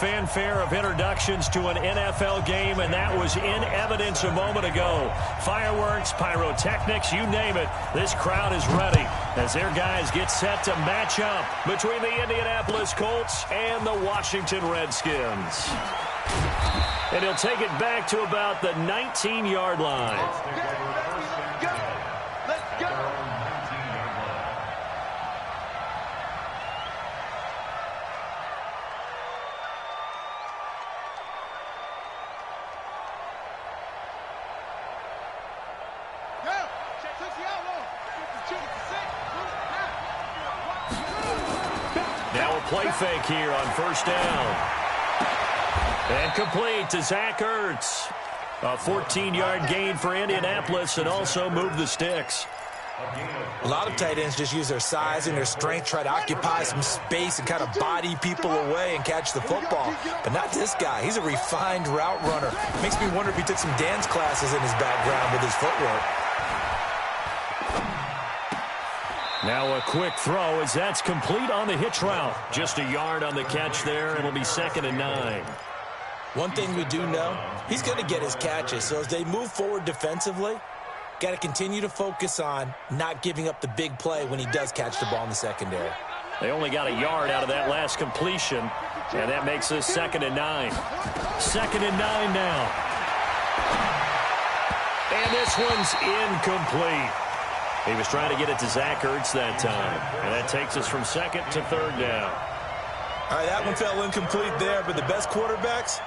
Fanfare of introductions to an NFL game, and that was in evidence a moment ago. Fireworks, pyrotechnics, you name it. This crowd is ready as their guys get set to match up between the Indianapolis Colts and the Washington Redskins. And he'll take it back to about the 19-yard line. play fake here on first down. And complete to Zach Ertz. A 14-yard gain for Indianapolis and also move the sticks. A lot of tight ends just use their size and their strength, try to occupy some space and kind of body people away and catch the football. But not this guy. He's a refined route runner. Makes me wonder if he took some dance classes in his background with his footwork. Now a quick throw as that's complete on the hitch route. Just a yard on the catch there. It'll be 2nd and 9. One thing we do know, he's going to get his catches. So as they move forward defensively, got to continue to focus on not giving up the big play when he does catch the ball in the secondary. They only got a yard out of that last completion, and that makes this 2nd and 9. 2nd and 9 now. And this one's incomplete. He was trying to get it to Zach Ertz that time, and that takes us from 2nd to 3rd down. All right, that one fell incomplete there, but the best quarterbacks,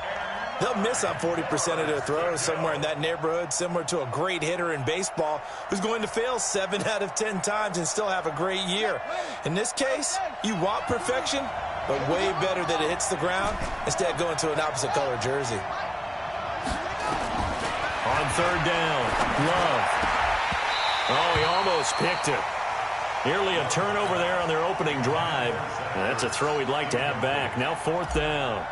they'll miss on 40% of their throws, somewhere in that neighborhood, similar to a great hitter in baseball who's going to fail 7 out of 10 times and still have a great year. In this case, you want perfection, but way better that it hits the ground instead of going to an opposite color jersey. On 3rd down, Love. Oh, he almost picked it. Nearly a turnover there on their opening drive. And that's a throw he'd like to have back. Now 4th down.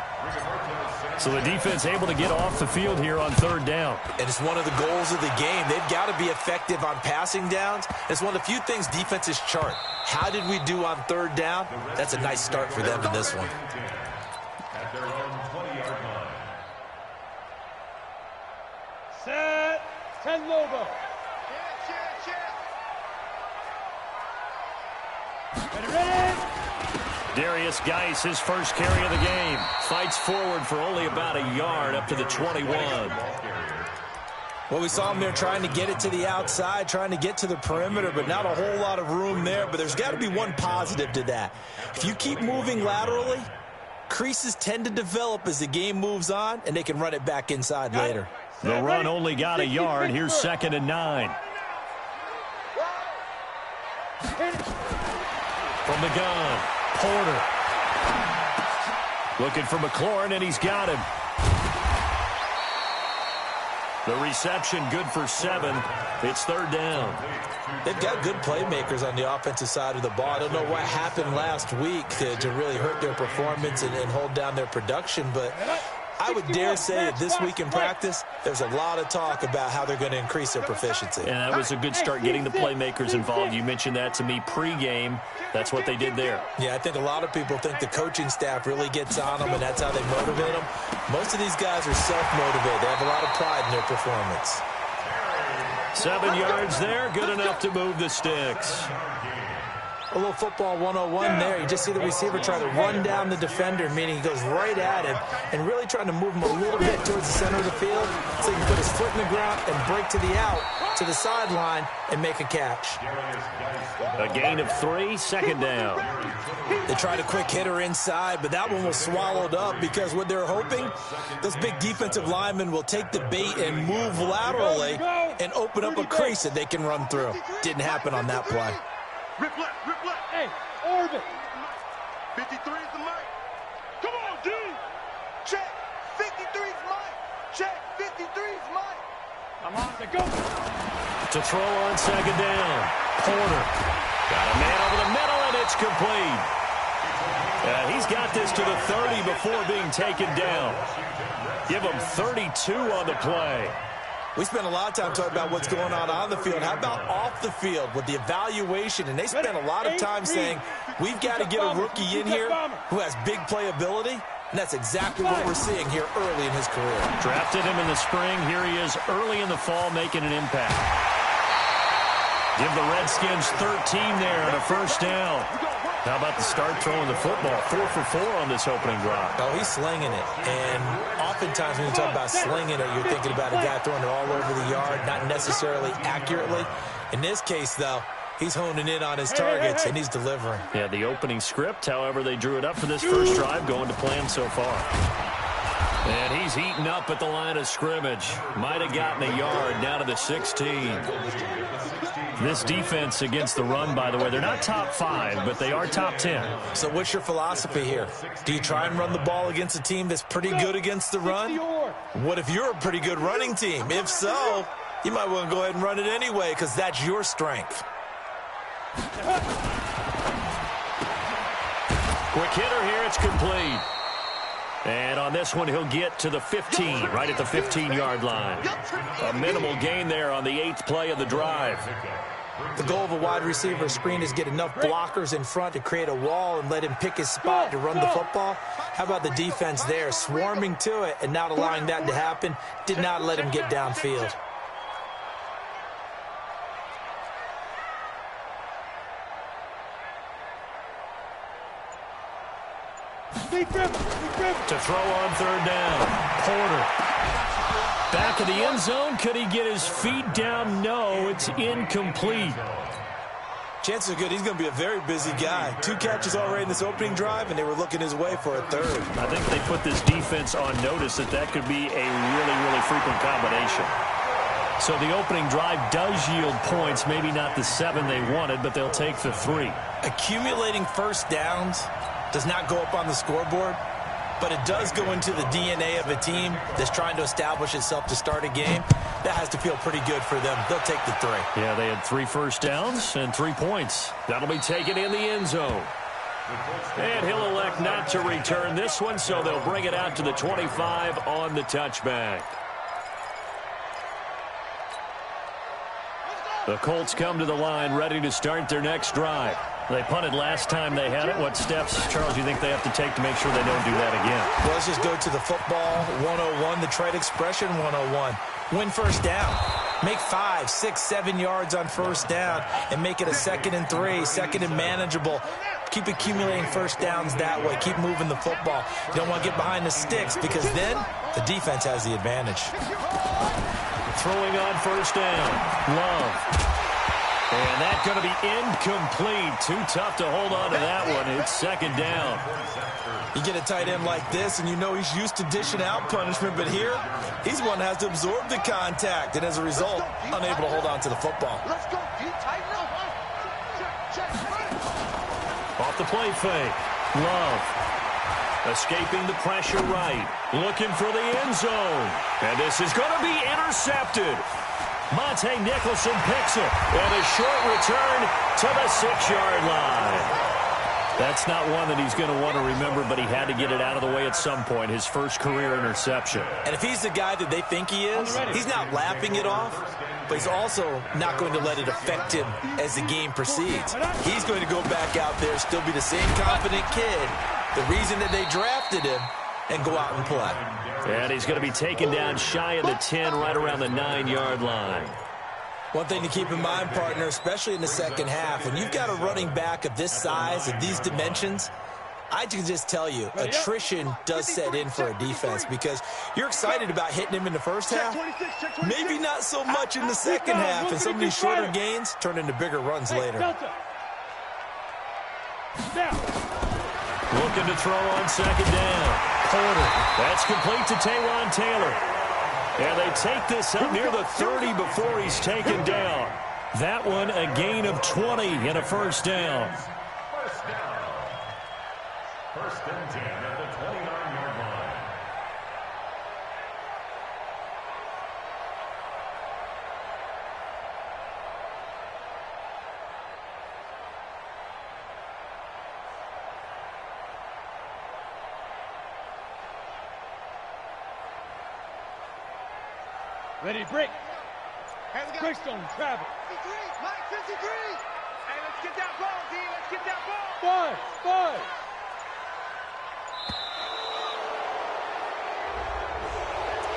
So the defense able to get off the field here on 3rd down. And it's one of the goals of the game. They've got to be effective on passing downs. It's one of the few things defenses chart. How did we do on 3rd down? That's a nice start for them in this one. Set. 10 logo. Ready? Darius Geis, his first carry of the game. Fights forward for only about a yard up to the 21. Well, we saw him there trying to get it to the outside, trying to get to the perimeter, but not a whole lot of room there. But there's got to be one positive to that. If you keep moving laterally, creases tend to develop as the game moves on, and they can run it back inside later. The run only got a yard. Here's 2nd and 9. From the gun, Porter. Looking for McLaurin, and he's got him. The reception good for 7. It's 3rd down. They've got good playmakers on the offensive side of the ball. I don't know what happened last week to really hurt their performance and hold down their production, but I would dare say that this week in practice, there's a lot of talk about how they're going to increase their proficiency. And that was a good start getting the playmakers involved. You mentioned that to me pregame. That's what they did there. Yeah, I think a lot of people think the coaching staff really gets on them, and that's how they motivate them. Most of these guys are self-motivated. They have a lot of pride in their performance. 7 yards there, good enough to move the sticks. A little football 101 there. You just see the receiver try to run down the defender, meaning he goes right at him and really trying to move him a little bit towards the center of the field so he can put his foot in the ground and break to the out, to the sideline, and make a catch. A gain of 3, 2nd down. They tried a quick hitter inside, but that one was swallowed up because what they're hoping, those big defensive linemen will take the bait and move laterally and open up a crease that they can run through. Didn't happen on that play. Rip left. Hey, orbit. 53 is the mic. Come on, D. Check. 53 is mic. Check. 53 is mic. I'm on the go. To throw on 2nd down. Porter. Got a man over the middle, and it's complete. He's got this to the 30 before being taken down. Give him 32 on the play. We spent a lot of time talking about what's going on the field. How about off the field with the evaluation? And they spent a lot of time saying, we've got to get a rookie in here who has big playability. And that's exactly what we're seeing here early in his career. Drafted him in the spring. Here he is early in the fall making an impact. Give the Redskins 13 there on a 1st down. How about the start throwing the football? 4 for 4 on this opening drive. Oh, he's slinging it. And oftentimes when you talk about slinging it, you're thinking about a guy throwing it all over the yard, not necessarily accurately. In this case, though, he's honing in on his targets, and he's delivering. Yeah, the opening script, however, they drew it up for this first drive, going to plan so far. And he's eaten up at the line of scrimmage. Might have gotten a yard, now to the 16. This defense against the run, by the way, they're not top 5, but they are top 10. So what's your philosophy here? Do you try and run the ball against a team that's pretty good against the run? What if you're a pretty good running team? If so, you might want to go ahead and run it anyway because that's your strength. Quick hitter here, it's complete. And on this one, he'll get to the 15, right at the 15-yard line. A minimal gain there on the 8th play of the drive. The goal of a wide receiver screen is get enough blockers in front to create a wall and let him pick his spot to run the football. How about the defense there, swarming to it and not allowing that to happen? Did not let him get downfield. To throw on 3rd down. Porter. Back of the end zone. Could he get his feet down? No, it's incomplete. Chances are good he's going to be a very busy guy. 2 catches already in this opening drive, and they were looking his way for a 3rd. I think they put this defense on notice that could be a really frequent combination. So the opening drive does yield points, maybe not the 7 they wanted, but they'll take the 3. Accumulating first downs does not go up on the scoreboard, but it does go into the DNA of a team that's trying to establish itself to start a game. That has to feel pretty good for them. They'll take the 3. Yeah, they had 3 first downs and 3 points. That'll be taken in the end zone. And he'll elect not to return this one, so they'll bring it out to the 25 on the touchback. The Colts come to the line ready to start their next drive. They punted last time they had it. What steps, Charles, do you think they have to take to make sure they don't do that again? Well, let's just go to the football 101, the trade expression 101. Win first down. Make 5, 6, 7 yards on first down and make it a 2nd and 3, 2nd and manageable. Keep accumulating first downs that way. Keep moving the football. You don't want to get behind the sticks because then the defense has the advantage. Throwing on first down. Love. And that's going to be incomplete. Too tough to hold on to that one. It's 2nd down. You get a tight end like this, and you know he's used to dishing out punishment, but here, he's one that has to absorb the contact, and as a result, unable to hold on to the football. Let's go, D. Tighten up. Check. Off the play fake. Love. Escaping the pressure right. Looking for the end zone. And this is going to be intercepted. Monte Nicholson picks it. And a short return to the 6-yard line. That's not one that he's going to want to remember, but he had to get it out of the way at some point. His first career interception. And if he's the guy that they think he is, he's not laughing it off, but he's also not going to let it affect him as the game proceeds. He's going to go back out there, still be the same confident kid, the reason that they drafted him, and go out and play. And he's going to be taken down shy of the 10, right around the 9-yard line. One thing to keep in mind, partner, especially in the second half, when you've got a running back of this size, of these dimensions, I can just tell you, attrition does set in for a defense because you're excited about hitting him in the first half. Maybe not so much in the second half, and some of these shorter gains turn into bigger runs later. Looking to throw on second down. Porter. That's complete to Taywan Taylor. And they take this up near the 30 before he's taken down. That one a gain of 20 and a first down. First and 10 at the 29-yard line. Ready, break. Breaks on travel. 53, Mike 53. Hey, let's get that ball, D. Let's get that ball. Five.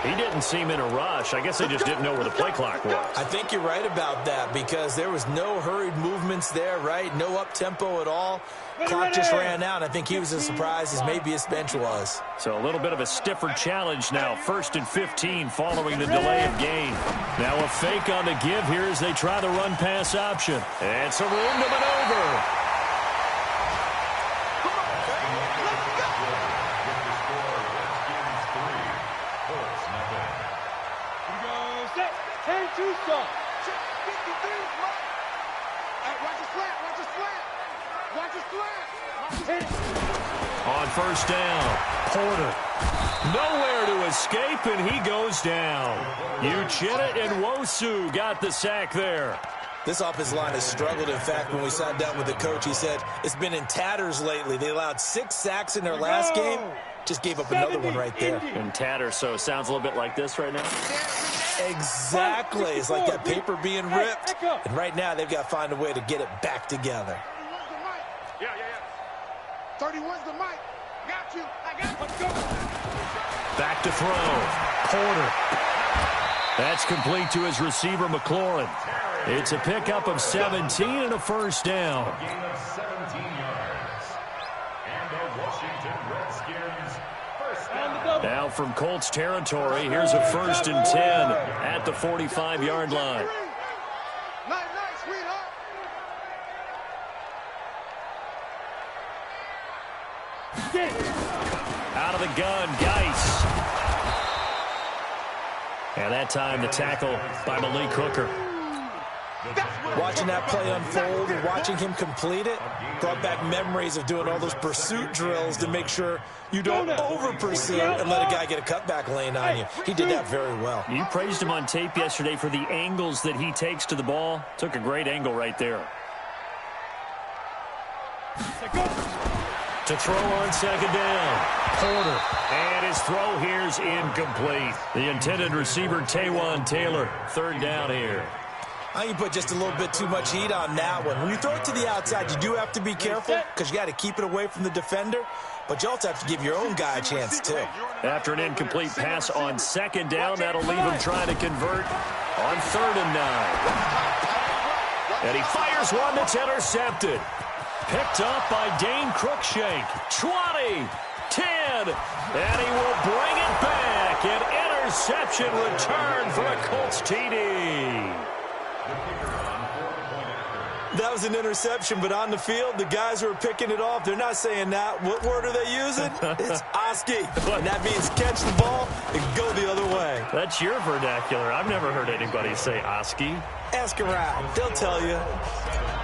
He didn't seem in a rush. I guess they just didn't know where the play clock was. I think you're right about that because there was no hurried movements there, right? No up-tempo at all. Clock just ran out. I think he was as surprised as maybe his bench was. So a little bit of a stiffer challenge now. 1st and 15 following the delay of game. Now a fake on the give here as they try the run-pass option. And some room to maneuver. On first down, Porter. Nowhere to escape, and he goes down. Uchenna and Nwosu got the sack there. This offensive line has struggled. In fact, when we sat down with the coach, he said it's been in tatters lately. They allowed 6 sacks in their last game. Just gave up another one right there. In tatters, so it sounds a little bit like this right now. Exactly. It's like that paper being ripped. And right now, they've got to find a way to get it back together. Yeah. 31's the mic. Got you. I got you. Let's go. Back to throw. Porter. That's complete to his receiver, McLaurin. It's a pickup of 17 and a first down. A gain of 17 yards. And the Washington Redskins first down. Now from Colts territory, here's a 1st and 10 at the 45-yard line. Night, sweetheart. Out of the gun, Geis. And that time the tackle by Malik Hooker. Watching that play unfold and watching him complete it brought back memories of doing all those pursuit drills to make sure you don't over-pursue and let a guy get a cutback lane on you. He did that very well. You praised him on tape yesterday for the angles that he takes to the ball. Took a great angle right there. To throw on second down, Porter. And his throw here's incomplete. The intended receiver, Taywan Taylor. 3rd down here. I think you put just a little bit too much heat on that one. When you throw it to the outside, you do have to be careful because you got to keep it away from the defender. But you also have to give your own guy a chance, too. After an incomplete pass on second down, that'll leave him trying to convert on 3rd and 9. And he fires one that's intercepted. Picked up by Dane Cruikshank. 20, 10, and he will bring it back. An interception return for a Colts TD. That was an interception, but on the field, the guys who are picking it off, they're not saying that. What word are they using? It's Oski. And that means catch the ball and go the other way. That's your vernacular. I've never heard anybody say Oski. Ask around. They'll tell you.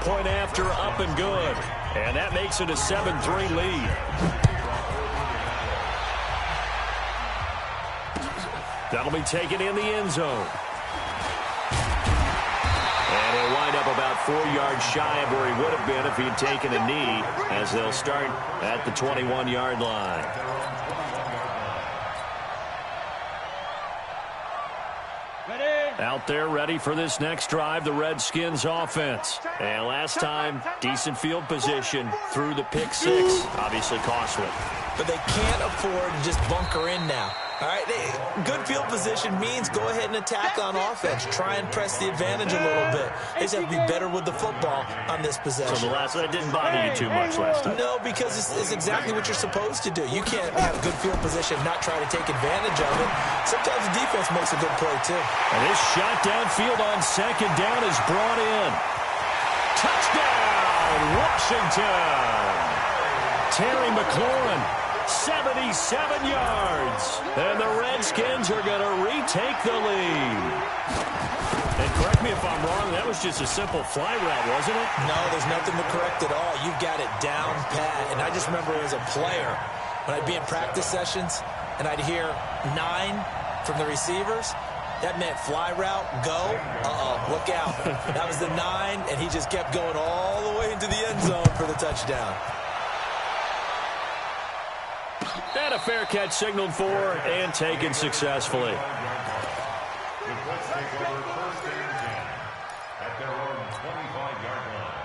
Point after, up and good. And that makes it a 7-3 lead. That'll be taken in the end zone. And he'll wind up about 4 yards shy of where he would have been if he'd taken a knee, as they'll start at the 21-yard line. Out there ready for this next drive, the Redskins offense. And last time, decent field position through the pick 6. Obviously costly. But they can't afford to just bunker in now. All right, good field position means go ahead and attack on offense. Try and press the advantage a little bit. They just have to be better with the football on this possession. So that didn't bother you too much last time? No, because it's exactly what you're supposed to do. You can't have a good field position and not try to take advantage of it. Sometimes the defense makes a good play, too. And this shot downfield on second down is brought in. Touchdown, Washington! Terry McLaurin. 77 yards. And the Redskins are going to retake the lead. And correct me if I'm wrong, that was just a simple fly route, wasn't it? No, there's nothing to correct at all. You've got it down pat. And I just remember as a player, when I'd be in practice sessions, and I'd hear 9 from the receivers, that meant fly route, go, look out. That was the 9, and he just kept going all the way into the end zone for the touchdown. And a fair catch signaled for and taken successfully. The Colts take over 1st and 10 at their own 25-yard line.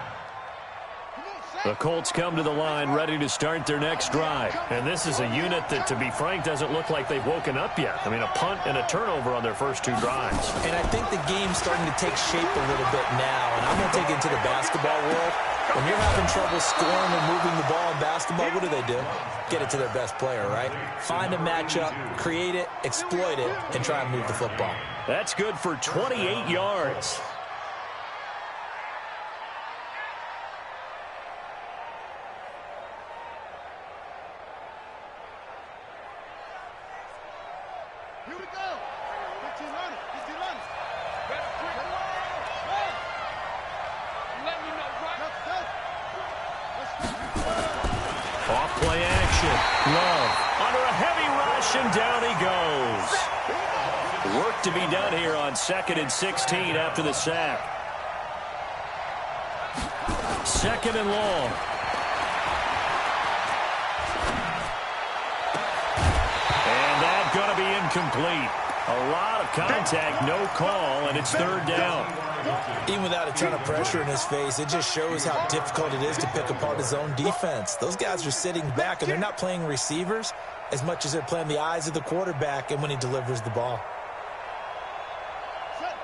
The Colts come to the line ready to start their next drive. And this is a unit that, to be frank, doesn't look like they've woken up yet. I mean, a punt and a turnover on their first 2 drives. And I think the game's starting to take shape a little bit now. And I'm going to take it to the basketball world. When you're having trouble scoring and moving the ball in basketball, what do? Get it to their best player, right? Find a matchup, create it, exploit it, and try and move the football. That's good for 28 yards. Here we go. 15 runners. 15 runners. Let me know, right? Let's go. Off play action. Love under a heavy rush, and down he goes. Work to be done here on 2nd and 16 after the sack. 2nd and long. And that's going to be incomplete. A lot of contact, no call, and it's 3rd down. Even without a ton of pressure in his face, it just shows how difficult it is to pick apart his own defense. Those guys are sitting back, and they're not playing receivers as much as they're playing the eyes of the quarterback and when he delivers the ball.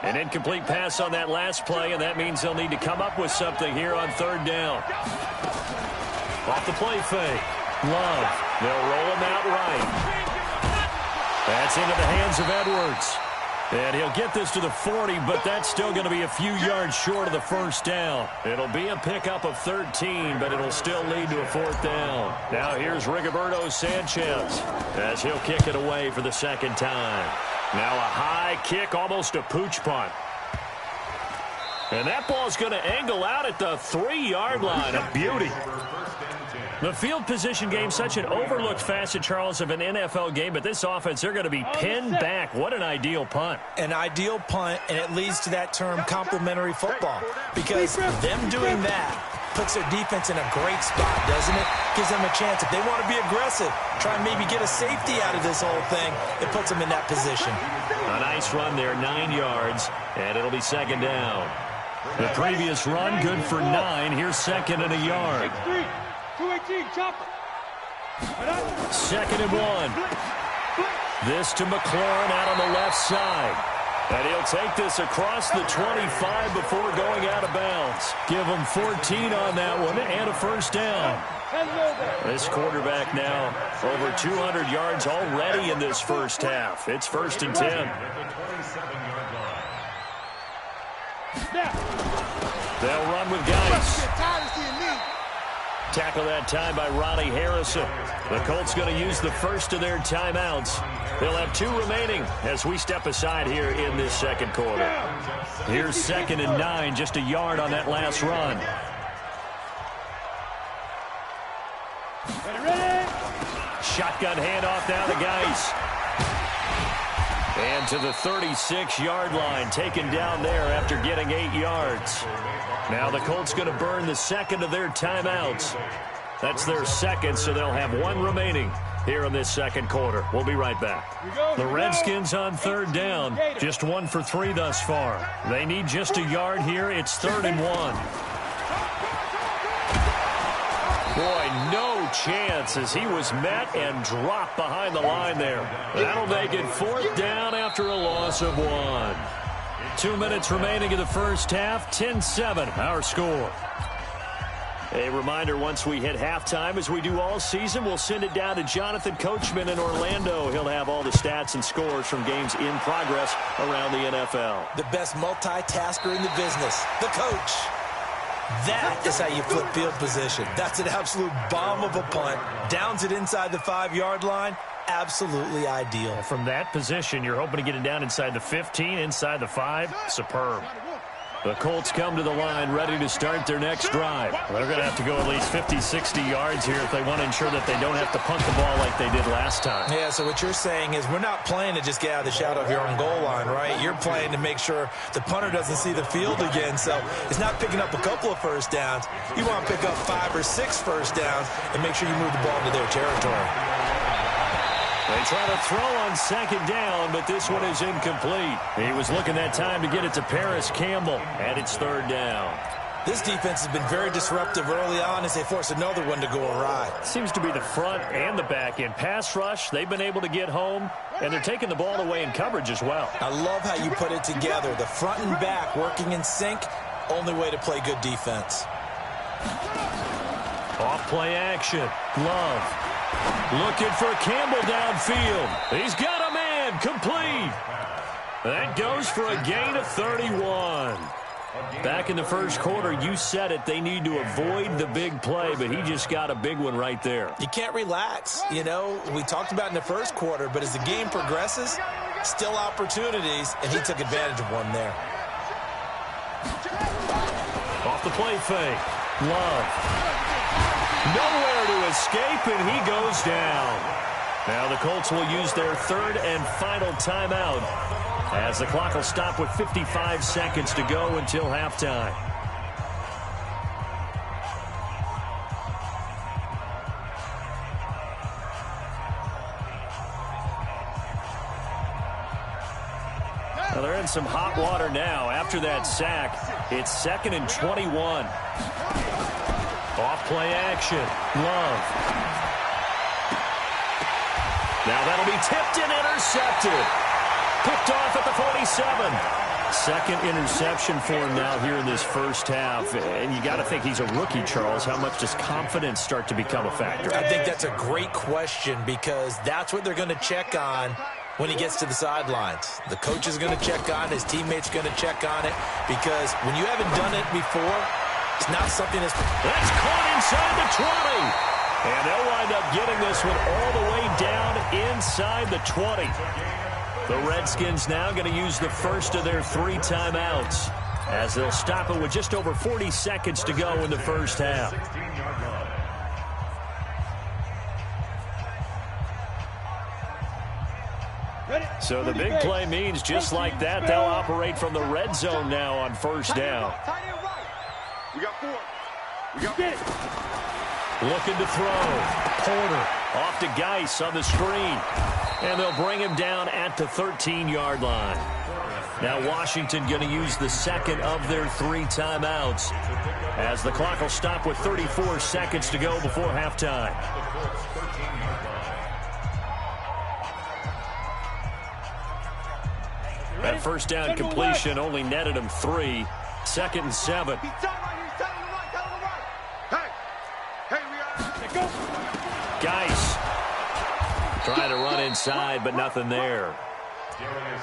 An incomplete pass on that last play, and that means they'll need to come up with something here on 3rd down. Off the play fake. Love. They'll roll him out right. That's into the hands of Edwards. And he'll get this to the 40, but that's still going to be a few yards short of the 1st down. It'll be a pickup of 13, but it'll still lead to a 4th down. Now here's Rigoberto Sanchez as he'll kick it away for the 2nd time. Now a high kick, almost a pooch punt. And that ball's going to angle out at the 3-yard line. A beauty. The field position game, such an overlooked facet, Charles, of an NFL game, but this offense, they're going to be pinned back. What an ideal punt. An ideal punt, and it leads to that term complementary football, because them doing that puts their defense in a great spot, doesn't it? Gives them a chance. If they want to be aggressive, try and maybe get a safety out of this whole thing, it puts them in that position. A nice run there, 9 yards, and it'll be 2nd down. The previous run, good for 9. Here's 2nd and a yard. 218, chopper. 2nd and 1. This to McLaurin out on the left side. And he'll take this across the 25 before going out of bounds. Give him 14 on that one and a 1st down. This quarterback now over 200 yards already in this 1st half. It's 1st and 10. They'll run with Geis. Tackle that time by Ronnie Harrison. The Colts going to use the first of their timeouts. They'll have 2 remaining as we step aside here in this 2nd quarter. Here's 2nd and 9, just a yard on that last run. Shotgun handoff now to Geis. And to the 36-yard line, taken down there after getting 8 yards. Now the Colts going to burn the 2nd of their timeouts. That's their 2nd, so they'll have 1 remaining here in this 2nd quarter. We'll be right back. The Redskins on 3rd down, just 1 for 3 thus far. They need just a yard here. It's 3rd and 1. Boy, no chance as he was met and dropped behind the line there. That'll make it 4th down after a loss of 1. 2 minutes remaining in the 1st half, 10-7, our score. A reminder, once we hit halftime, as we do all season, we'll send it down to Jonathan Coachman in Orlando. He'll have all the stats and scores from games in progress around the NFL. The best multitasker in the business, the coach. That is how you flip field position. That's an absolute bomb of a punt. Downs it inside the 5-yard line. Absolutely ideal. From that position, you're hoping to get it down inside the 15, inside the 5. Superb. The Colts come to the line ready to start their next drive. They're going to have to go at least 50, 60 yards here if they want to ensure that they don't have to punt the ball like they did last time. Yeah, so what you're saying is we're not playing to just get out of the shadow of your own goal line, right? You're playing to make sure the punter doesn't see the field again. So it's not picking up a couple of 1st downs. You want to pick up 5 or 6 1st downs and make sure you move the ball into their territory. They try to throw on 2nd down, but this one is incomplete. He was looking that time to get it to Paris Campbell, and it's 3rd down. This defense has been very disruptive early on as they force another one to go awry. Seems to be the front and the back end. Pass rush, they've been able to get home, and they're taking the ball away in coverage as well. I love how you put it together. The front and back working in sync, only way to play good defense. Off play action. Love. Looking for Campbell downfield. He's got a man. Complete. That goes for a gain of 31. Back in the 1st quarter, you said it. They need to avoid the big play, but he just got a big one right there. You can't relax. You know, we talked about in the 1st quarter, but as the game progresses, still opportunities, and he took advantage of one there. Off the play fake. Love. Nowhere to escape, and he goes down. Now the Colts will use their third and final timeout as the clock will stop with 55 seconds to go until halftime. Well, they're in some hot water now. After that sack, it's 2nd and 21. Off play action. Love. Now that'll be tipped and intercepted. Picked off at the 47. Second interception for him now here in this first half. And you got to think he's a rookie, Charles. How much does confidence start to become a factor? I think that's a great question because that's what they're going to check on when he gets to the sidelines. The coach is going to check on it. His teammates are going to check on it because when you haven't done it before, it's not something that's caught inside the 20. And they'll wind up getting this one all the way down inside the 20. The Redskins now going to use the first of their 3 timeouts as they'll stop it with just over 40 seconds to go in the first half. So the big play means just like that, they'll operate from the red zone now on first down. We got 4. We got it. Looking to throw. Porter off to Geis on the screen. And they'll bring him down at the 13-yard line. Now Washington going to use the second of their 3 timeouts as the clock will stop with 34 seconds to go before halftime. That first down completion only netted him 3. 2nd and 7. Geis trying to run inside, but nothing there.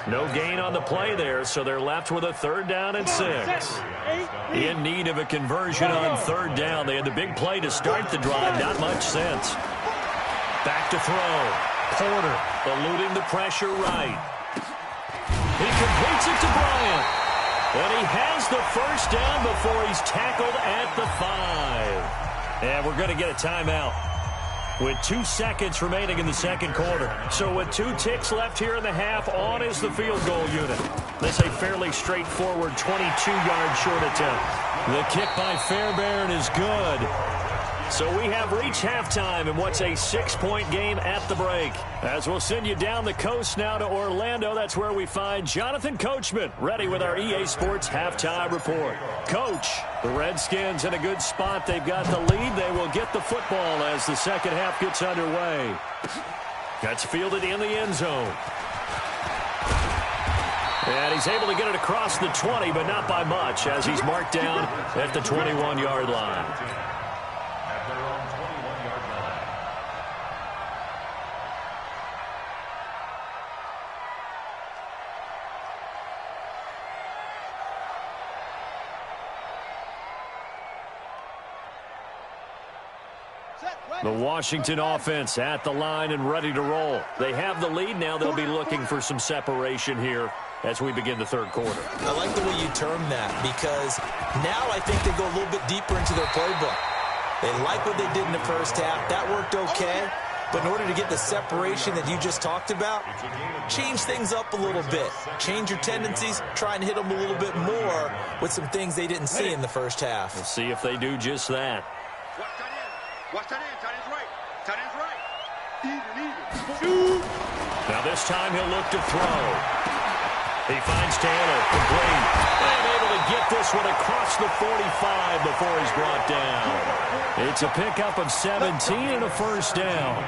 No gain on the play there, so they're left with a 3rd down and 6. In need of a conversion on 3rd down. They had the big play to start the drive. Not much sense. Back to throw. Porter eluding the pressure right. He completes it to Bryant. And he has the first down before he's tackled at the 5. And we're going to get a timeout with 2 seconds remaining in the second quarter. So with 2 ticks left here in the half, on is the field goal unit. This a fairly straightforward 22-yard short attempt. The kick by Fairbairn is good. So we have reached halftime in what's a 6-point game at the break. As we'll send you down the coast now to Orlando, that's where we find Jonathan Coachman, ready with our EA Sports halftime report. Coach, the Redskins in a good spot. They've got the lead. They will get the football as the second half gets underway. That's fielded in the end zone. And he's able to get it across the 20, but not by much, as he's marked down at the 21-yard line. The Washington offense at the line and ready to roll. They have the lead now. They'll be looking for some separation here as we begin the third quarter. I like the way you term that because now I think they go a little bit deeper into their playbook. They like what they did in the first half. That worked okay. But in order to get the separation that you just talked about, change things up a little bit. Change your tendencies. Try and hit them a little bit more with some things they didn't see in the first half. We'll see if they do just that. Watch that in. Tight end's right. Tight end's right. Even. Now this time he'll look to throw. He finds Taylor, complete, and able to get this one across the 45 before he's brought down. It's a pickup of 17 and a first down.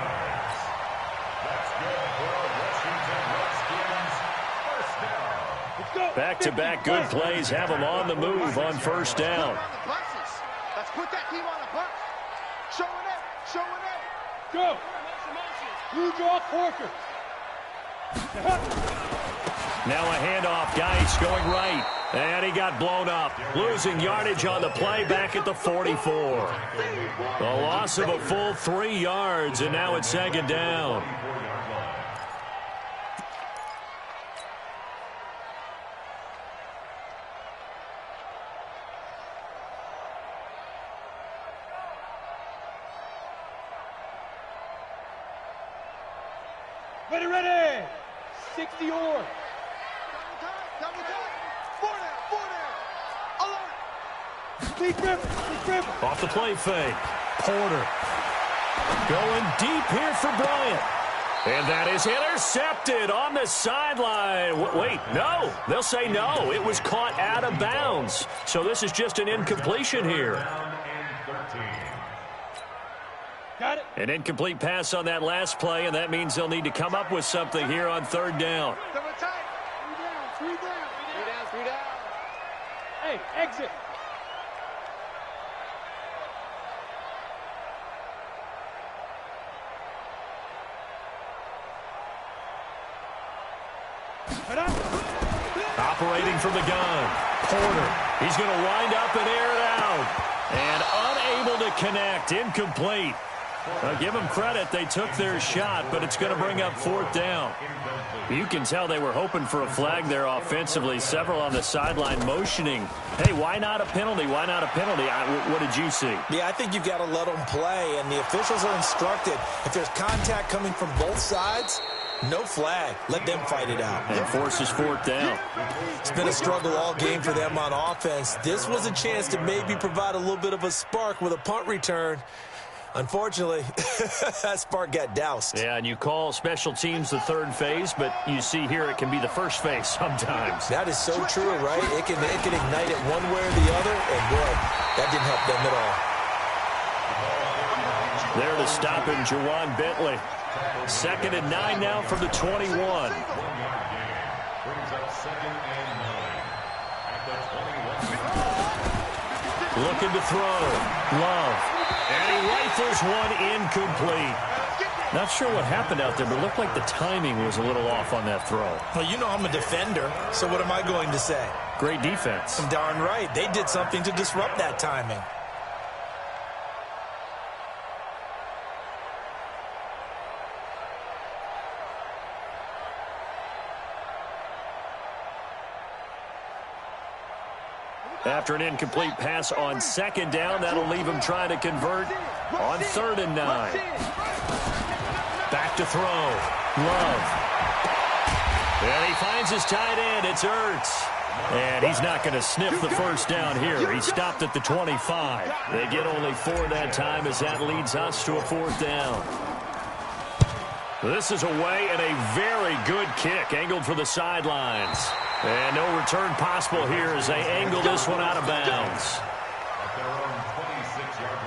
Back-to-back good plays have him on the move on first down. Let's put that team on the bus. Showing it. Showing it. Go. You draw Corker. Now a handoff. Geis going right. And he got blown up. Losing yardage on the play back at the 44. The loss of a full 3 yards, and now it's second down. Ready. 60 or. Double time. 4 down. Alert. Big River. Off the play fake. Porter going deep here for Bryant. And that is intercepted on the sideline. Wait, no. They'll say no. It was caught out of bounds. So this is just an incompletion here. Got it. An incomplete pass on that last play, and that means they'll need to come up with something here on third down. Double time. 3 down. Hey, exit. Operating from the gun. Porter. He's going to wind up and air it out. And unable to connect. Incomplete. Give them credit. They took their shot, but it's going to bring up fourth down. You can tell they were hoping for a flag there offensively. Several on the sideline motioning. Hey, why not a penalty? Why not a penalty? What did you see? Yeah, I think you've got to let them play, and the officials are instructed. If there's contact coming from both sides, no flag. Let them fight it out. And forces fourth down. It's been a struggle all game for them on offense. This was a chance to maybe provide a little bit of a spark with a punt return. Unfortunately, that spark got doused. Yeah, and you call special teams the third phase, but you see here it can be the first phase sometimes. That is so true, right? It can ignite it one way or the other, and boy, that didn't help them at all. There to stop him, Jawan Bentley. 2nd and 9 now from the 21. Looking to throw. Love. And he rifles one incomplete. Not sure what happened out there, but it looked like the timing was a little off on that throw. Well, you know I'm a defender, so what am I going to say? Great defense. Darn right. They did something to disrupt that timing. After an incomplete pass on 2nd down, that'll leave him trying to convert on 3rd and 9. Back to throw. Love. And he finds his tight end. It's Ertz. And he's not going to sniff the first down here. He stopped at the 25. They get only 4 that time as that leads us to a 4th down. This is away and a very good kick angled for the sidelines. And no return possible here as they angle this one out of bounds. At their own 26-yard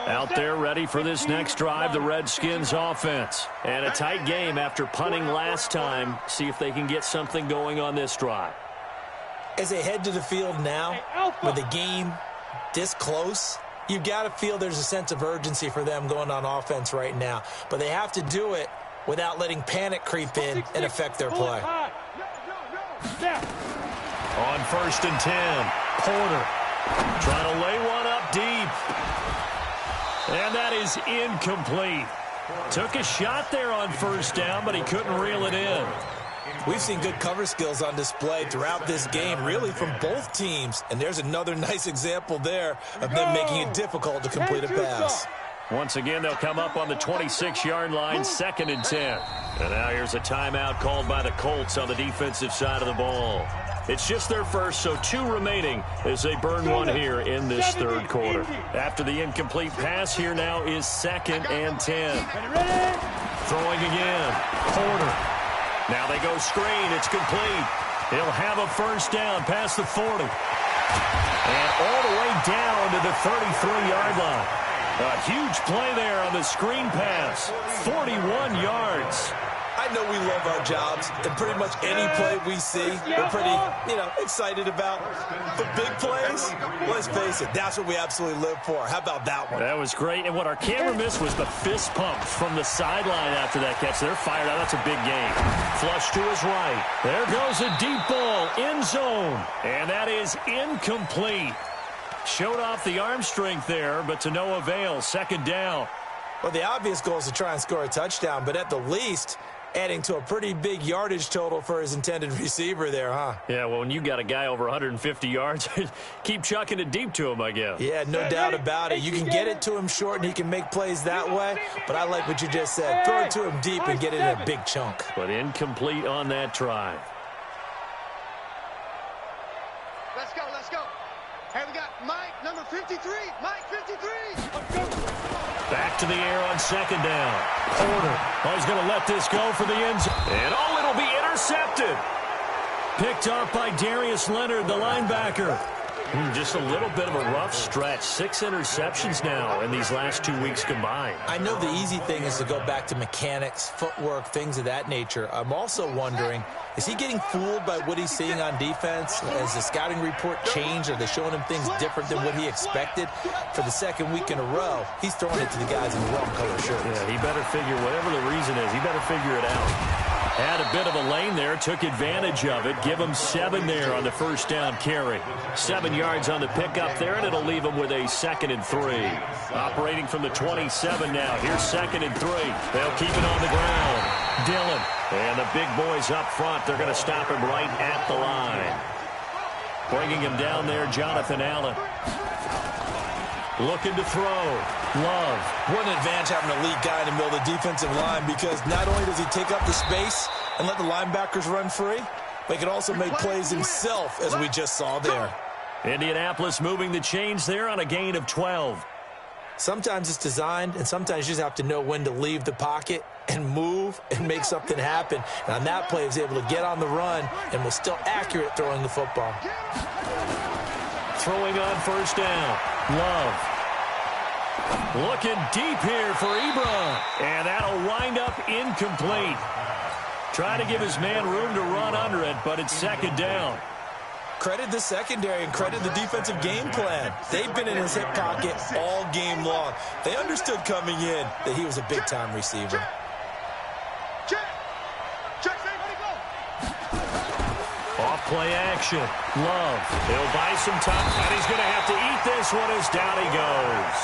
line. Out there ready for this next drive, the Redskins offense. And a tight game after punting last time. See if they can get something going on this drive. As they head to the field now, with the game this close, you've got to feel there's a sense of urgency for them going on offense right now. But they have to do it without letting panic creep in and affect their play. On 1st and 10, Porter trying to lay one up deep. And that is incomplete. Took a shot there on 1st down, but he couldn't reel it in. We've seen good cover skills on display throughout this game, really from both teams. And there's another nice example there of them making it difficult to complete a pass. Once again, they'll come up on the 26-yard line, 2nd and 10. And now here's a timeout called by the Colts on the defensive side of the ball. It's just their first, so 2 remaining as they burn one here in this 3rd quarter. After the incomplete pass, here now is 2nd and 10. Throwing again. Porter. Now they go screen. It's complete. He'll have a 1st down past the 40. And all the way down to the 33-yard line. A huge play there on the screen pass. 41 yards. I know we love our jobs, and pretty much any play we see, we're pretty, excited about. But big plays, let's face it, that's what we absolutely live for. How about that one? That was great, and what our camera missed was the fist pump from the sideline after that catch. They're fired out. That's a big game. Flush to his right. There goes a deep ball, end zone, and that is incomplete. Showed off the arm strength there, but to no avail. 2nd down. Well, the obvious goal is to try and score a touchdown, but at the least, Adding to a pretty big yardage total for his intended receiver there, huh? Yeah, well, when you got a guy over 150 yards, keep chucking it deep to him, I guess. Yeah, no doubt about it. You can get it to him short, and he can make plays that way. But I like what you just said. Throw it to him deep and get it in a big chunk. But incomplete on that try. Let's go, let's go. Hey, we got Mike, number 53. Mike, 53. Back to the air on second down. Porter. Oh, he's going to let this go for the end zone. And, oh, it'll be intercepted. Picked up by Darius Leonard, the linebacker. Just a little bit of a rough stretch. 6 interceptions now in these last 2 weeks combined. I know the easy thing is to go back to mechanics, footwork, things of that nature. I'm also wondering, is he getting fooled by what he's seeing on defense? Has the scouting report changed? Are they showing him things different than what he expected? For the second week in a row, he's throwing it to the guys in the wrong color shirts. Yeah, he better figure, whatever the reason is, he better figure it out. Had a bit of a lane there, took advantage of it. Give him 7 there on the first down carry. 7 yards on the pickup there, and it'll leave him with a 2nd and 3. Operating from the 27 now. Here's 2nd and 3. They'll keep it on the ground. Dillon. And the big boys up front, they're going to stop him right at the line. Bringing him down there, Jonathan Allen. Looking to throw. Love. What an advantage having an elite guy in the middle of the defensive line, because not only does he take up the space and let the linebackers run free, but he can also make plays himself, as we just saw there. Indianapolis moving the chains there on a gain of 12. Sometimes it's designed, and sometimes you just have to know when to leave the pocket and move and make something happen. And on that play, he was able to get on the run and was still accurate throwing the football. Throwing on first down. Love. Looking deep here for Ebron. And that'll wind up incomplete. Trying to give his man room to run under it, but it's 2nd down. Credit the secondary and credit the defensive game plan. They've been in his hip pocket all game long. They understood coming in that he was a big-time receiver. Off play action. Love. He'll buy some time, and he's going to have to eat this one as down he goes.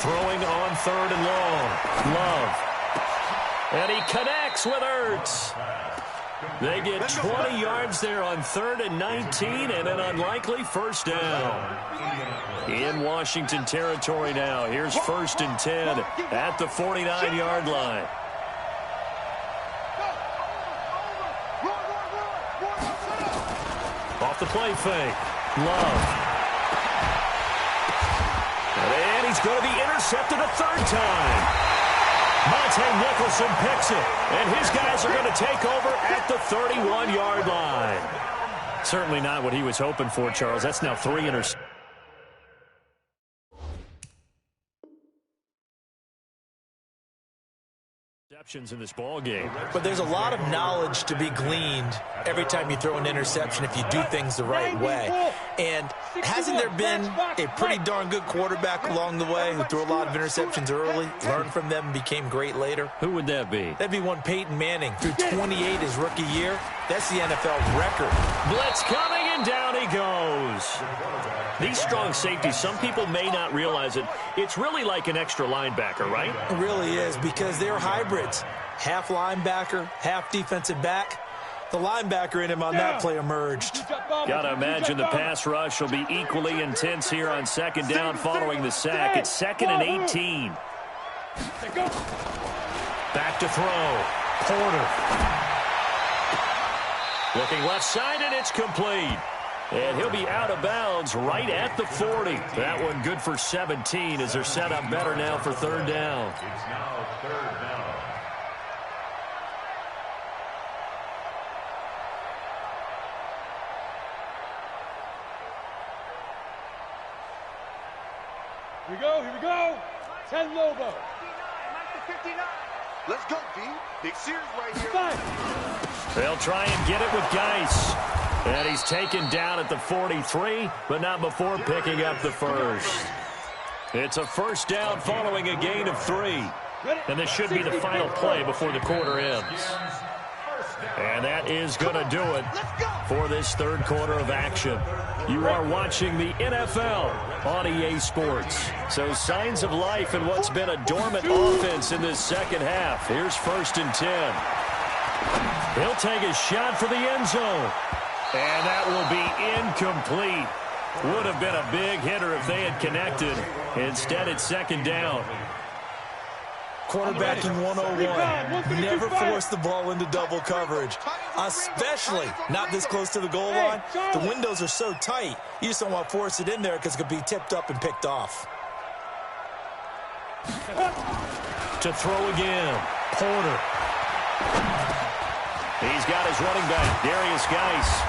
Throwing on 3rd and long. Love. And he connects with Ertz. They get 20 yards there on 3rd and 19 and an unlikely first down. In Washington territory now. Here's 1st and 10 at the 49-yard line. Off the play fake. Love. And he's going to be intercepted a 3rd time. Monte Nicholson picks it, and his guys are going to take over at the 31-yard line. Certainly not what he was hoping for, Charles. That's now 3 interceptions. In this ball game. But there's a lot of knowledge to be gleaned every time you throw an interception if you do things the right way. And hasn't there been a pretty darn good quarterback along the way who threw a lot of interceptions early, learned from them, and became great later? Who would that be? That'd be one Peyton Manning. Threw 28 his rookie year. That's the NFL record. Blitz coming, and down he goes. These strong safeties, some people may not realize it. It's really like an extra linebacker, right? It really is, because they're hybrids. Half linebacker, half defensive back. The linebacker in him on that play emerged. Got to imagine the pass rush will be equally intense here on 2nd down following the sack. It's 2nd and 18. Back to throw. Porter. Looking left side, and it's complete. And he'll be out of bounds right at the 40. That one good for 17 as they're set up better now for 3rd down. It's now 3rd down. Here we go. 10 Lobo. 59. Let's go, D. Big series right here. They'll try and get it with Geis. And he's taken down at the 43, but not before picking up the first. It's a 1st down following a gain of 3. And this should be the final play before the quarter ends. And that is going to do it for this third quarter of action. You are watching the NFL on EA Sports. So signs of life in what's been a dormant offense in this second half. Here's 1st and 10. He'll take a shot for the end zone. And that will be incomplete. Would have been a big hitter if they had connected. Instead, it's 2nd down. Quarterbacking 101. Never force the ball into double coverage, especially not this close to the goal line. The windows are so tight, you just don't want to force it in there because it could be tipped up and picked off. To throw again, Porter. He's got his running back, Darius Geis.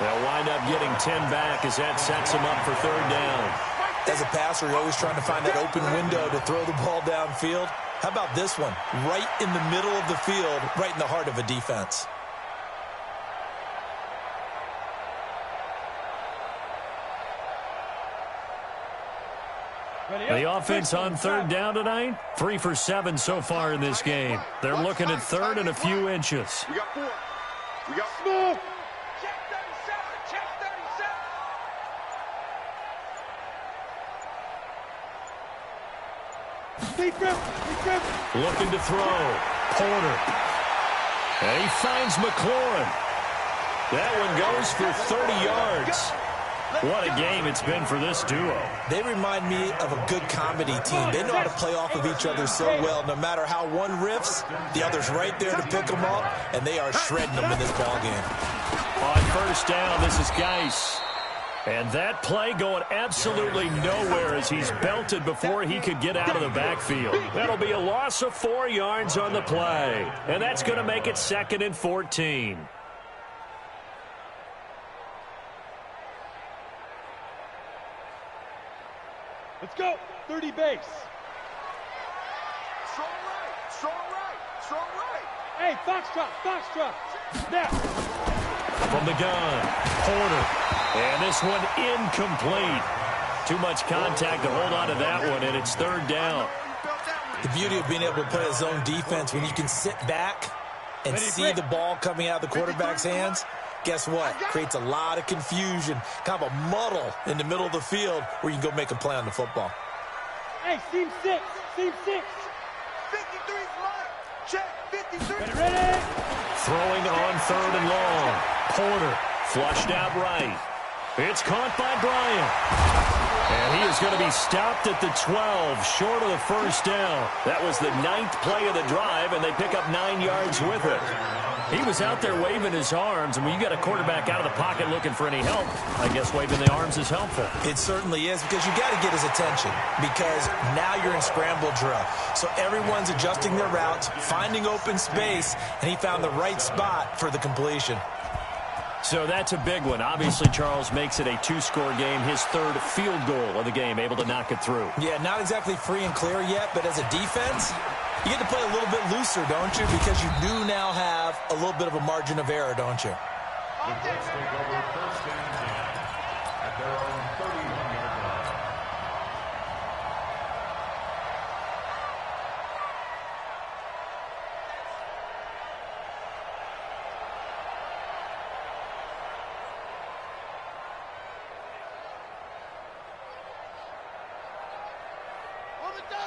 They'll wind up getting 10 back as that sets him up for 3rd down. As a passer, you're always trying to find that open window to throw the ball downfield. How about this one? Right in the middle of the field, right in the heart of a defense. The offense on 3rd down tonight, 3 for 7 so far in this game. They're looking at 3rd and a few inches. We got 4. We got small. Looking to throw. Porter. And he finds McLaurin. That one goes for 30 yards. What a game it's been for this duo. They remind me of a good comedy team. They know how to play off of each other so well. No matter how one riffs, the other's right there to pick them up, and they are shredding them in this ballgame. On 1st down, this is Geis. And that play going absolutely nowhere as he's belted before he could get out of the backfield. That'll be a loss of 4 yards on the play. And that's going to make it 2nd and 14. Let's go. 30 base. Strong right. Strong right. Strong right. Hey, Foxtrot. Now. From the gun, Porter. And this one incomplete. Too much contact to hold on to that one, and it's 3rd down. The beauty of being able to play a zone defense when you can sit back and see the ball coming out of the quarterback's hands, guess what? Creates a lot of confusion, kind of a muddle in the middle of the field where you can go make a play on the football. Hey, seam 6. 53's mine. Check, 53. Ready? Throwing on 3rd and long. Porter flushed out right. It's caught by Bryant. And he is going to be stopped at the 12, short of the 1st down. That was the 9th play of the drive, and they pick up 9 yards with it. He was out there waving his arms, and when you got a quarterback out of the pocket looking for any help, I guess waving the arms is helpful. It certainly is, because you got to get his attention, because now you're in scramble drill. So everyone's adjusting their routes, finding open space, and he found the right spot for the completion. So that's a big one. Obviously, Charles makes it a 2-score game, his 3rd field goal of the game, able to knock it through. Yeah, not exactly free and clear yet, but as a defense, you get to play a little bit looser, don't you? Because you do now have a little bit of a margin of error, don't you? The Colts take over 1st and 10 at their own 31-yard line.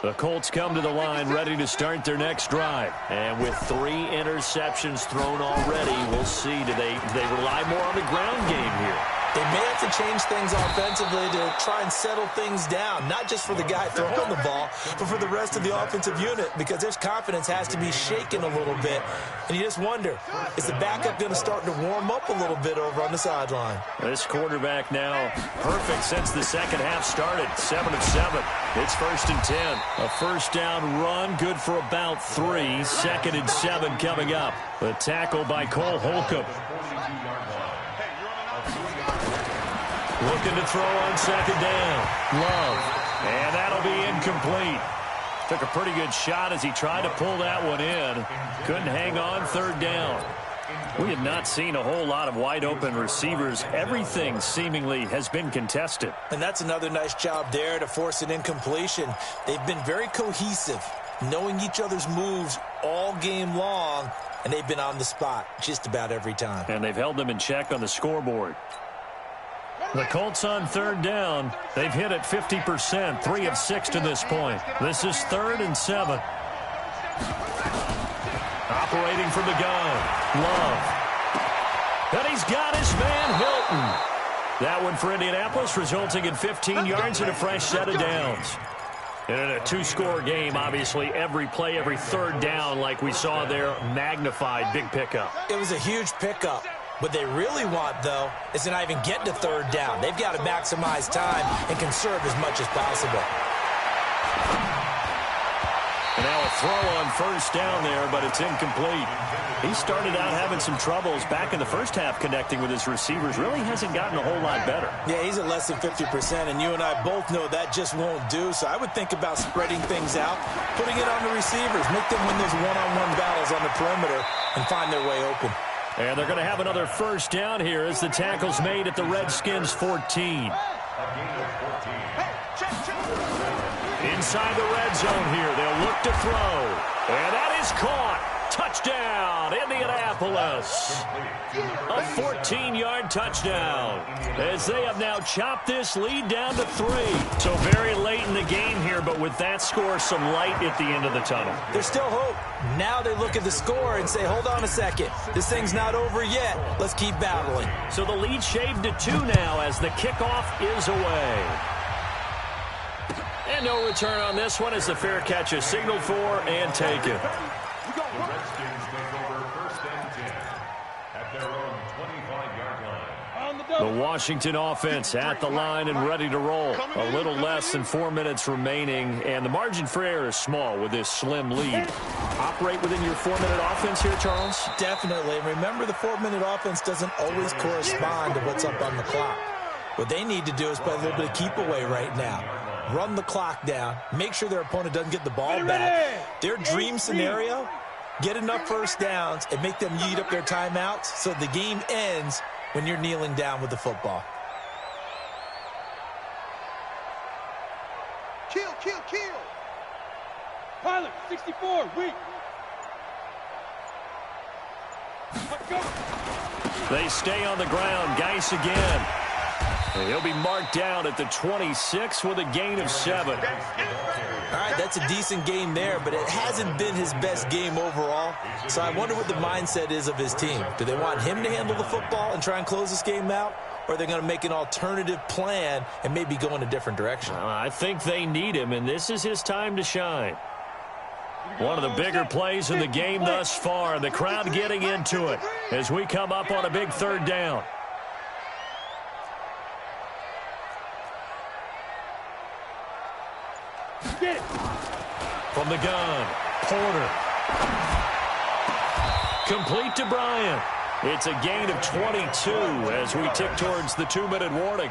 The Colts come to the line ready to start their next drive. And with 3 interceptions thrown already, we'll see. Do they rely more on the ground game here? They may have to change things offensively to try and settle things down, not just for the guy throwing the ball, but for the rest of the offensive unit, because their confidence has to be shaken a little bit. And you just wonder, is the backup going to start to warm up a little bit over on the sideline? This quarterback now perfect since the second half started, 7 of 7. It's 1st and 10. A 1st down run, good for about 3. 2nd and 7 coming up. The tackle by Cole Holcomb. Looking to throw on 2nd down. Love. And that'll be incomplete. Took a pretty good shot as he tried to pull that one in. Couldn't hang on 3rd down. We have not seen a whole lot of wide open receivers. Everything seemingly has been contested. And that's another nice job there to force an incompletion. They've been very cohesive, knowing each other's moves all game long, and they've been on the spot just about every time. And they've held them in check on the scoreboard. The Colts on third down. They've hit it 50%, 3 of 6 to this point. This is 3rd and 7. Operating from the gun, Love. And he's got his man, Hilton. That one for Indianapolis, resulting in 15 yards and a fresh set of downs. And in a 2-score game, obviously, every play, every third down, like we saw there, magnified, big pickup. It was a huge pickup. What they really want, though, is to not even get to third down. They've got to maximize time and conserve as much as possible. And now a throw on first down there, but it's incomplete. He started out having some troubles back in the first half connecting with his receivers. Really hasn't gotten a whole lot better. Yeah, he's at less than 50%, and you and I both know that just won't do. So I would think about spreading things out, putting it on the receivers, make them win those one-on-one battles on the perimeter and find their way open. And they're going to have another first down here as the tackle's made at the Redskins 14. Inside the red zone here, they'll look to throw. And that is caught. Touchdown, Indianapolis. A 14-yard touchdown as they have now chopped this lead down to 3. So very late in the game here, but with that score, some light at the end of the tunnel. There's still hope. Now they look at the score and say, hold on a second. This thing's not over yet. Let's keep battling. So the lead shaved to 2 now as the kickoff is away. And no return on this one as the fair catch is signaled for and taken. The Redskins take over 1st and 10 at their own 25-yard line. The Washington offense at the line and ready to roll. A little less than 4 minutes remaining, and the margin for error is small with this slim lead. Operate within your 4-minute offense here, Charles? Definitely. And remember, the 4-minute offense doesn't always correspond to what's up on the clock. What they need to do is play a little bit of keep away right now. Run the clock down. Make sure their opponent doesn't get the ball back. Their dream scenario, get enough first downs and make them eat up their timeouts so the game ends when you're kneeling down with the football. Kill. Pilot, 64, weak. They stay on the ground. Geis again. And he'll be marked down at the 26 with a gain of 7. All right, that's a decent game there, but it hasn't been his best game overall. So I wonder what the mindset is of his team. Do they want him to handle the football and try and close this game out? Or are they going to make an alternative plan and maybe go in a different direction? I think they need him, and this is his time to shine. One of the bigger plays in the game thus far. The crowd getting into it as we come up on a big 3rd down. From the gun, Porter. Complete to Bryant. It's a gain of 22 as we tick towards the 2-minute warning.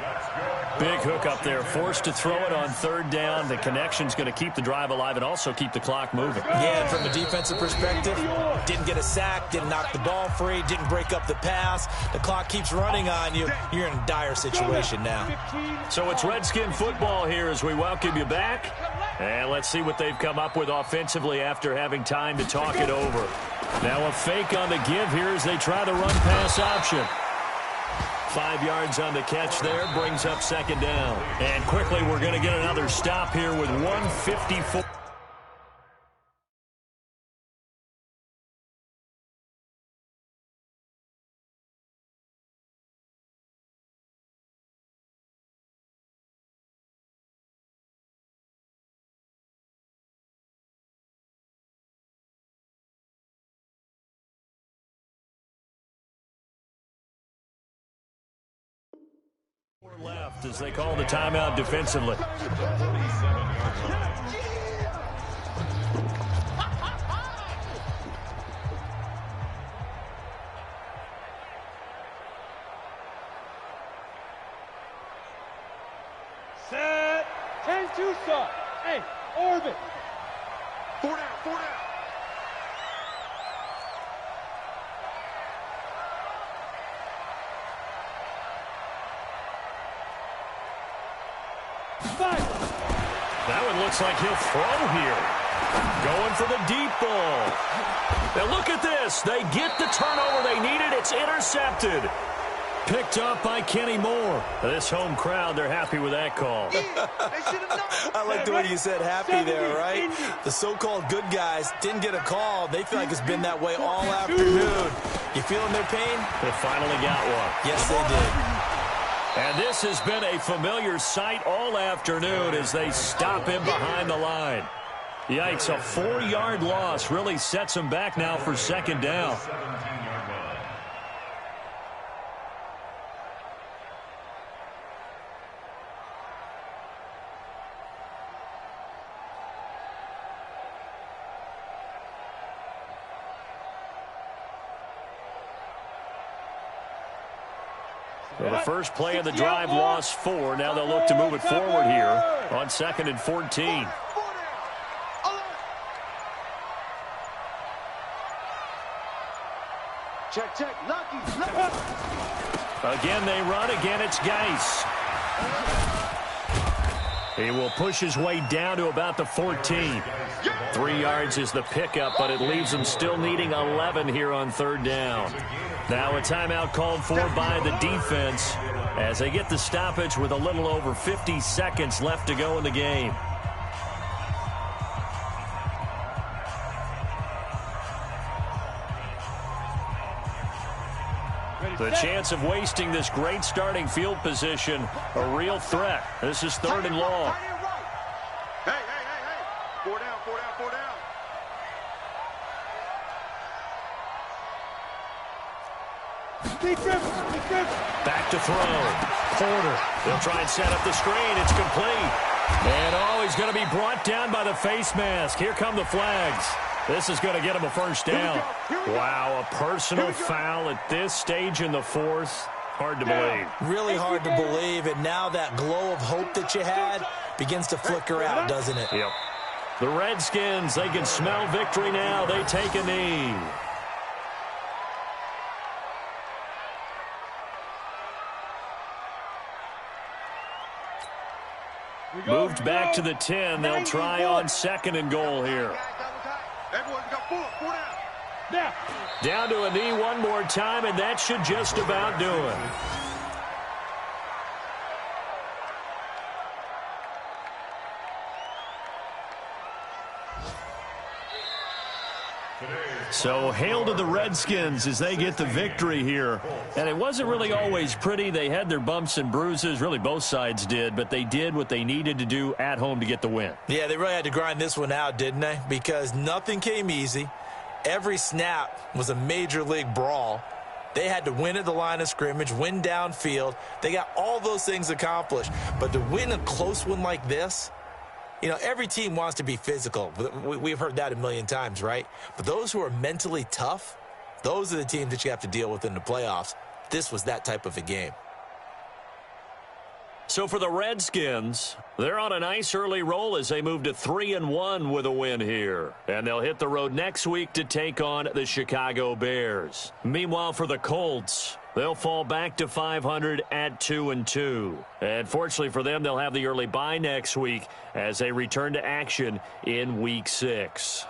Big hook up there, forced to throw it on 3rd down. The connection's going to keep the drive alive and also keep the clock moving. Yeah, and from a defensive perspective, didn't get a sack, didn't knock the ball free, didn't break up the pass. The clock keeps running on you. You're in a dire situation now. So it's Redskin football here as we welcome you back. And let's see what they've come up with offensively after having time to talk it over. Now a fake on the give here as they try the run-pass option. 5 yards on the catch there, brings up 2nd down. And quickly we're going to get another stop here with 1:54. Left as they call the timeout defensively. Set. 10-2 stop. Hey, orbit. 4 down. 5. That one looks like he'll throw here. Going for the deep ball. And look at this. They get the turnover they needed. It's intercepted. Picked up by Kenny Moore. This home crowd, they're happy with that call. I like the way you said happy there, right? The so-called good guys didn't get a call. They feel like it's been that way all afternoon. You feeling their pain? They finally got one. Yes, they did. And this has been a familiar sight all afternoon as they stop him behind the line. Yikes, a 4-yard loss really sets him back now for second down. So the first play of the drive lost 4. Now they'll look to move it forward here on 2nd and 14. Check. Lucky. Again they run. Again it's Geis. He will push his way down to about the 14. 3 yards is the pickup, but it leaves him still needing 11 here on 3rd down. Now a timeout called for by the defense as they get the stoppage with a little over 50 seconds left to go in the game. The chance of wasting this great starting field position, a real threat. This is 3rd and long. Hey. 4 down. Back to throw. Porter. They'll try and set up the screen. It's complete. And he's going to be brought down by the face mask. Here come the flags. This is going to get him a first down. Wow, a personal foul at this stage in the 4th. Hard to believe. Really hard to believe, and now that glow of hope that you had begins to flicker out, doesn't it? Yep. The Redskins, they can smell victory now. They take a knee. Moved back to the 10. They'll try on 2nd and goal here. Down to a knee one more time, and that should just about do it. So hail to the Redskins as they get the victory here. And it wasn't really always pretty. They had their bumps and bruises. Really, both sides did. But they did what they needed to do at home to get the win. Yeah, they really had to grind this one out, didn't they? Because nothing came easy. Every snap was a major league brawl. They had to win at the line of scrimmage, win downfield. They got all those things accomplished. But to win a close one like this, you know, every team wants to be physical. We've heard that a million times, right? But those who are mentally tough, those are the teams that you have to deal with in the playoffs. This was that type of a game. So for the Redskins, they're on a nice early roll as they move to 3-1 with a win here. And they'll hit the road next week to take on the Chicago Bears. Meanwhile, for the Colts, they'll fall back to 500 at 2-2. And fortunately for them, they'll have the early bye next week as they return to action in Week 6.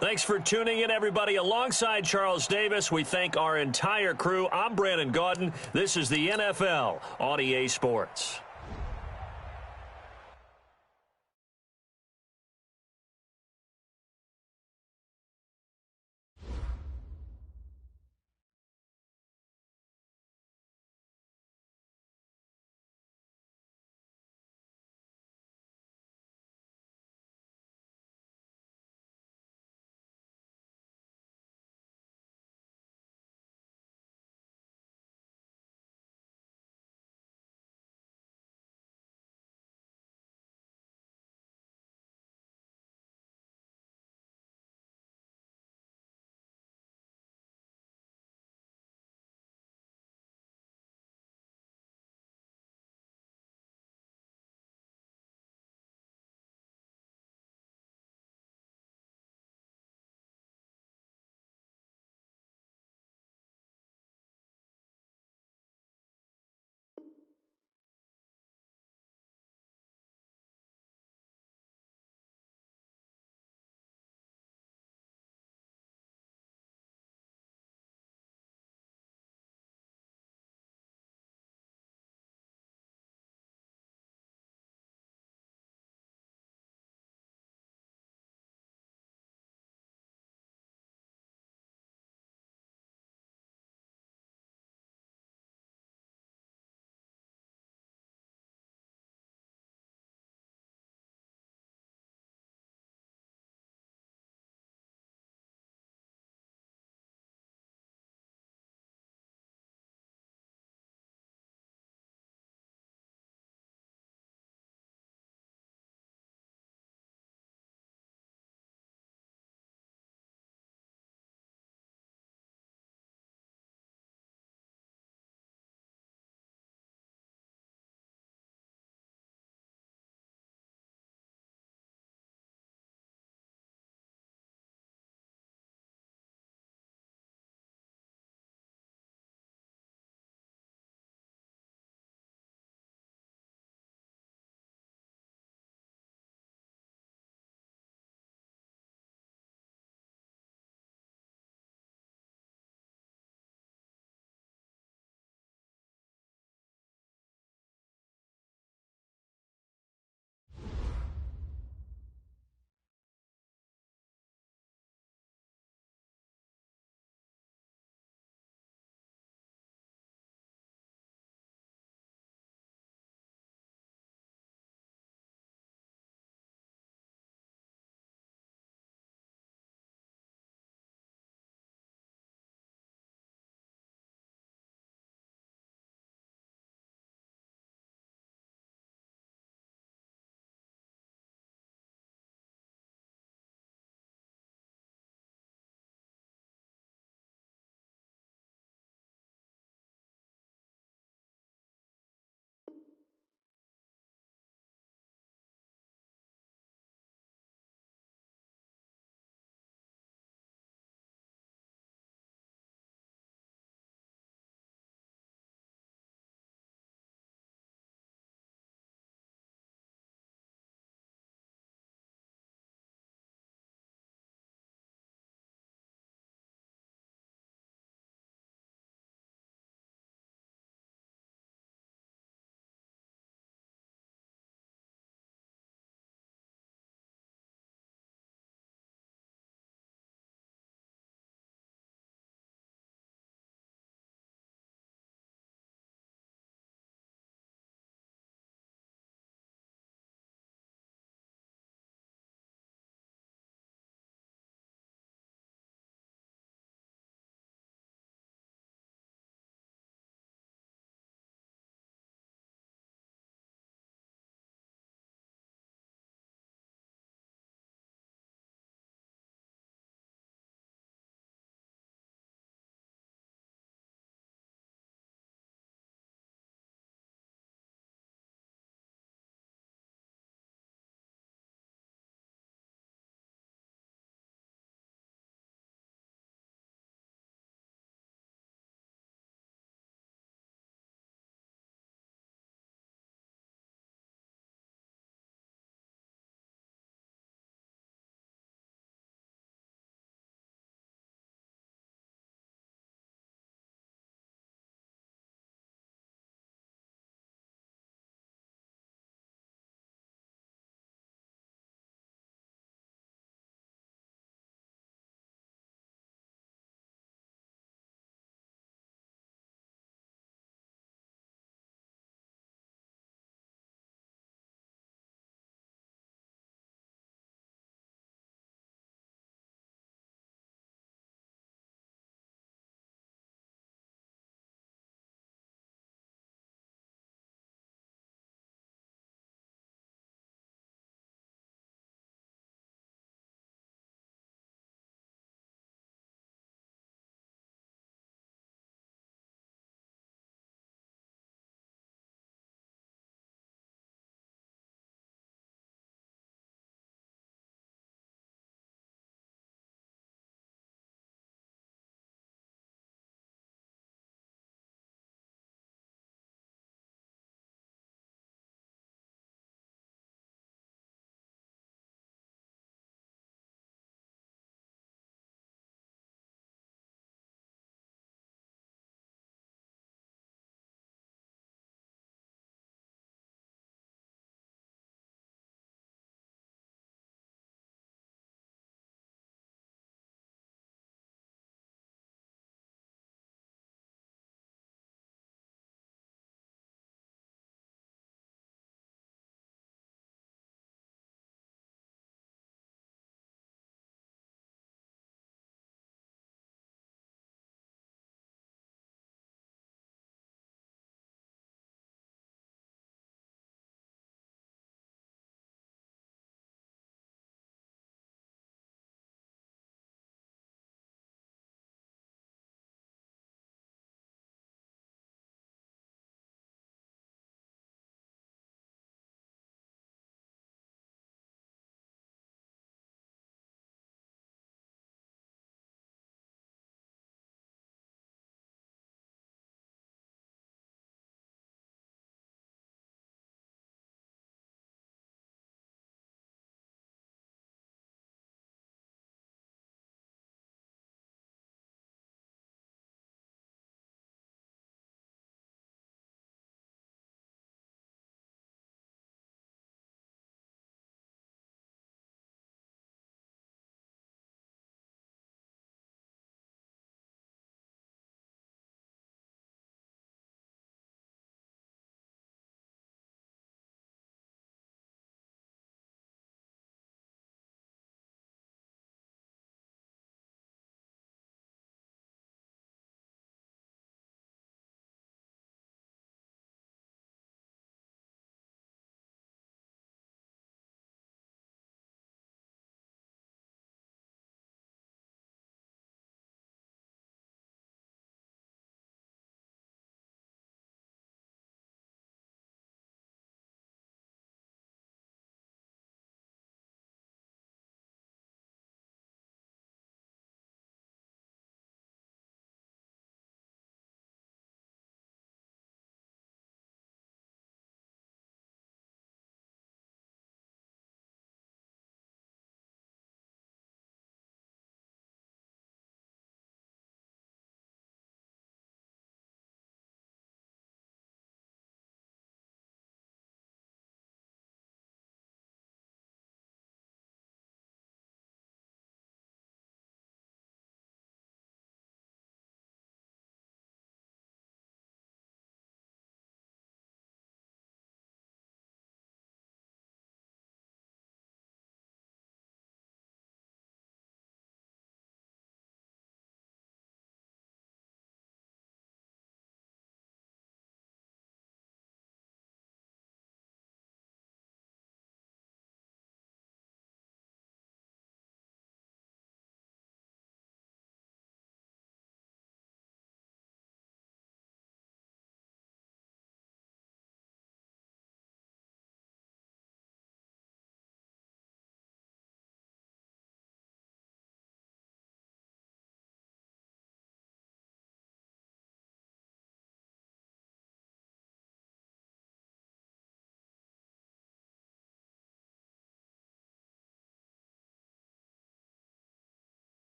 Thanks for tuning in, everybody. Alongside Charles Davis, we thank our entire crew. I'm Brandon Gaudin. This is the NFL on EA Sports.